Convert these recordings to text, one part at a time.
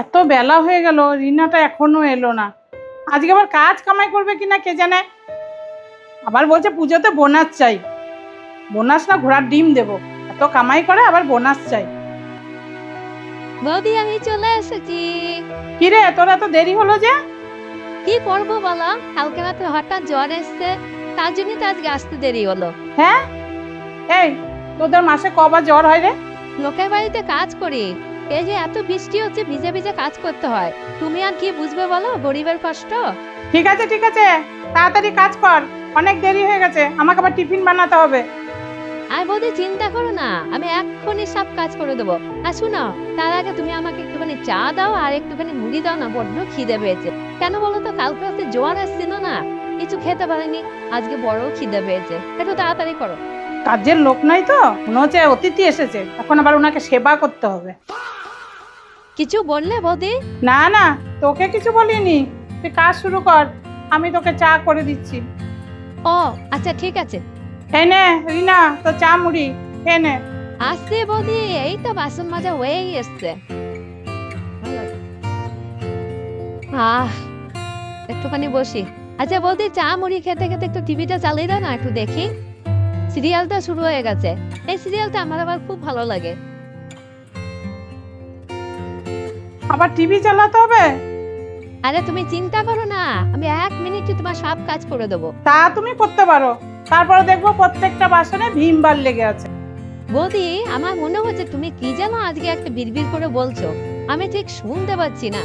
এত বেলা হয়ে গেল, রিনাটা এখনো এলো না। আজকে আবার কাজ কামাই করবে কিনা কে জানে। আবার বলছে পুজোতে বোনাস চাই। বোনাস না ঘোড়ার ডিম দেবো, এত কামাই করে আবার বোনাস চাই। বৌদি আমি চলে এসেছি। কিরে তোর এত দেরি হলো যে? কি করবো বলো, কালকে রাতে হঠাৎ জ্বর এসছে, তার জন্য তো আজকে আসতে দেরি হলো। হ্যাঁ, এই তোদের মাসে কবার জ্বর হয় রে? লোকের বাড়িতে কাজ করি, এই যে এত বৃষ্টি হচ্ছে, ভিজে ভিজে কাজ করতে হয়। তুমি আর কি বুঝবে বলো গরিবের কষ্ট। ঠিক আছে ঠিক আছে, তাড়াতাড়ি কাজ কর, অনেক দেরি হয়ে গেছে, আমাকে আবার টিফিন বানাতে হবে। আর বৌদি চিন্তা করো না, আমি এক্ষুনি সব কাজ করে দেবো। আর শুনো, তার আগে তুমি আমাকে একটুখানি চা দাও আর একটুখানি মুড়ি দাও না, বড্ড খিদে পেয়েছে। কেন বলো তো, কালকে রাতে জ্বর আসছিল না, কিছু খেতে পারিনি, আজকে বড় খিদে পেয়েছে, একটু তাড়াতাড়ি করো। কাজের লোক নাই তো, মনে হচ্ছে অতিথি এসেছে, এখন আবার ওনাকে সেবা করতে হবে। কিছু বললে বৌদি? না না, তোকে কিছু বলিনি, তুই কাজ শুরু কর, আমি তোকে চা করে দিচ্ছি। ও আচ্ছা ঠিক আছে। এই নে রিনা, তো চা মুড়ি খেয়ে নে। আসছে বৌদি, এই তো বাসন মাজা হয়েই এসছে। একটুখানি বসি। আচ্ছা বৌদি, চা মুড়ি খেতে খেতে একটু টিভিটা চালিয়ে দাও না, একটু দেখি। সিরিয়ালটা শুরু হয়ে গেছে, এই সিরিয়ালটা আমার আবার খুব ভালো লাগে। আবার টিভি চালাতে হবে? আরে তুমি চিন্তা করো না, আমি 1 মিনিটে তোমার সব কাজ করে দেবো। তা তুমি করতে পারো, তারপরে দেখবো প্রত্যেকটা বাসনে ভীমবার লেগে আছে। বৌদি আমার মনে হচ্ছে তুমি কি যেন আজকে একটা বিড়বিড় করে বলছো, আমি ঠিক শুনতে পাচ্ছি না।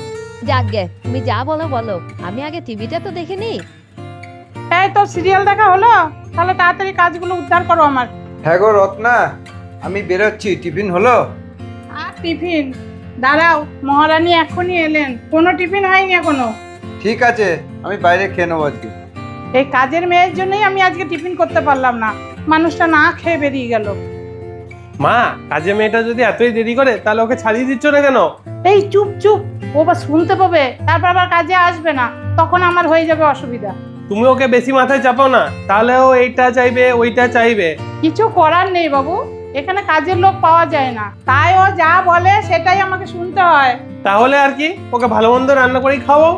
যাকগে, তুমি যা বলো বলো, আমি আগে টিভিটা তো দেখে নিই। এই তো সিরিয়াল দেখা হলো, তাহলে তাড়াতাড়ি কাজগুলো উদ্ধার করো আমার। হ্যাঁ গো রত্না, আমি বেরোচ্ছি, টিফিন হলো? আর টিফিন? দাঁড়াও, মহারানী এখনই এলেন, কোনো টিফিন হয়নি এখনো। ঠিক আছে, আমি বাইরে খেয়ে নেবো আজকে। এই কাজের মেয়ের জন্যই আমি আজকে টিফিন করতে পারলাম না, মানুষটা না খেয়ে বেরিয়ে গেল। মা, কাজে মেয়েটা যদি এতই দেরি করে তাহলে ওকে ছাড়িয়ে দিচ্ছ না কেন? এই চুপ চুপ, ও বা শুনতে পাবে, তারপর আবার কাজে আসবে না, তখন আমার হয়ে যাবে অসুবিধা। তুমি ওকে বেশি মাথায় চাপাও না, তাহলে ও এইটা চাইবে ওইটা চাইবে। কিছু করার নেই বাবু, এখানে কাজের লোক পাওয়া যায় না, তাই ও যা বলে সেটাই আমাকে শুনতে হয়। তাহলে আর কি, ওকে ভালো মন্দ রান্না করেই খাওয়াও।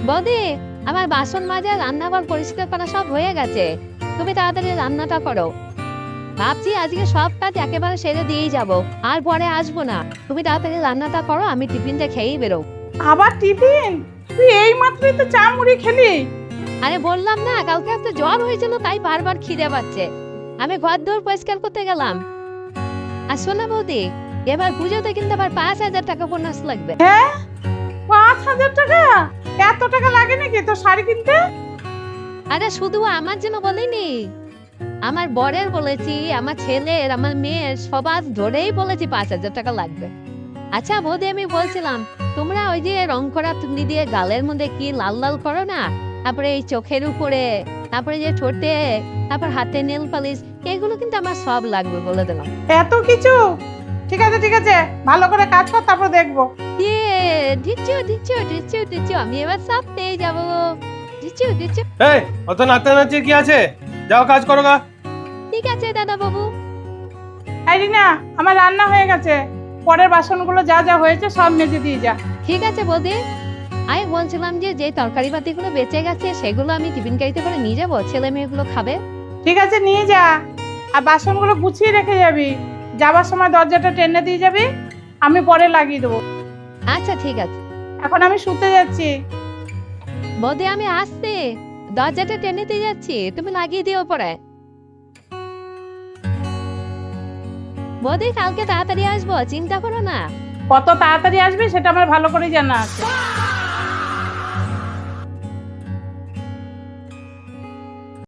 বৌদি আমার বাসন মাজা রান্নাঘর পরিষ্কার করা সব হয়ে গেছে, তুমি তাড়াতাড়ি রান্নাটা করো। ভাবছি আজকে সব কাজ একেবারে সেরে দিয়েই যাব, আর পরে আসবো না। তুমি তাড়াতাড়ি রান্নাটা করো, আমি টিফিনটা খেয়েই বেরো। আবার টিফিন? তুই এই মাত্রই তো চা মুড়ি খেলি। আরে বললাম না, কালকে একটা জ্বর হয়েছিল, তাই বারবার খিদে পাচ্ছে, আমি ঘর দৌড় পরিষ্কার করতে গেলাম। আর শোনো বৌদি, এবার পুজোতে কিন্তু আবার 5,000 টাকা বোনাস লাগবে। হ্যাঁ, 5,000 টাকা? এত টাকা লাগে নাকি তোর শাড়ি কিনতে? আরে শুধু আমার জন্য বলিনি, আমার বরের বলেছি, আমার ছেলের, আমার মেয়ের, সবার ধরেই বলেছি 5,000 টাকা লাগবে। আচ্ছা বৌদি, আমি বলছিলাম, তোমরা ওই যে রং করা তুলি দিয়ে গালের মধ্যে কি লাল লাল করো না, তারপরে এই চোখের উপরে, তারপরে যে ঠোঁটে, তারপর হাতে নেল পালিশ, এগুলো কিন্তু আমার সব লাগবে বলে দিলাম। এত কিছু? ঠিক আছে ঠিক আছে, ভালো করে কাজ কর, তারপর দেখবো। দিচ্ছো দিচ্ছো দিচ্ছো দিচ্ছো, আমি এবার সব পেয়ে যাবো। দিচ্ছো দিচ্ছো। এই, অত নাচানাচির কি আছে? যাও কাজ করো গা। ঠিক আছে দাদা বাবু। এই রিনা, আমার রান্না হয়ে গেছে, পরের বাসনগুলো যা যা হয়েছে সব মেজে দিয়ে যা। ঠিক আছে বৌদি, আমি বলছিলাম যে যে তরকারি পাতিগুলো বেঁচে গেছে সেগুলো আমি টিফিন গাড়িতে করে নিয়ে যাবো, ছেলে মেয়েগুলো খাবে। ঠিক আছে নিয়ে যা, আর বাসনগুলো গুছিয়ে রেখে যাবি, যাবার সময় দরজাটা টেনে দিয়ে যাবি, আমি পরে লাগিয়ে দেবো। আচ্ছা ঠিক আছে। এখন আমি শুতে যাচ্ছি। বৌদি আমি আসছি, দরজাটা টেনে দিয়ে যাচ্ছি, তুমি লাগিয়ে দিও পরে। বৌদি কালকে তাড়াতাড়ি আসবো, চিন্তা করো না। কত তাড়াতাড়ি আসবি সেটা আমার ভালো করে জানা আছে।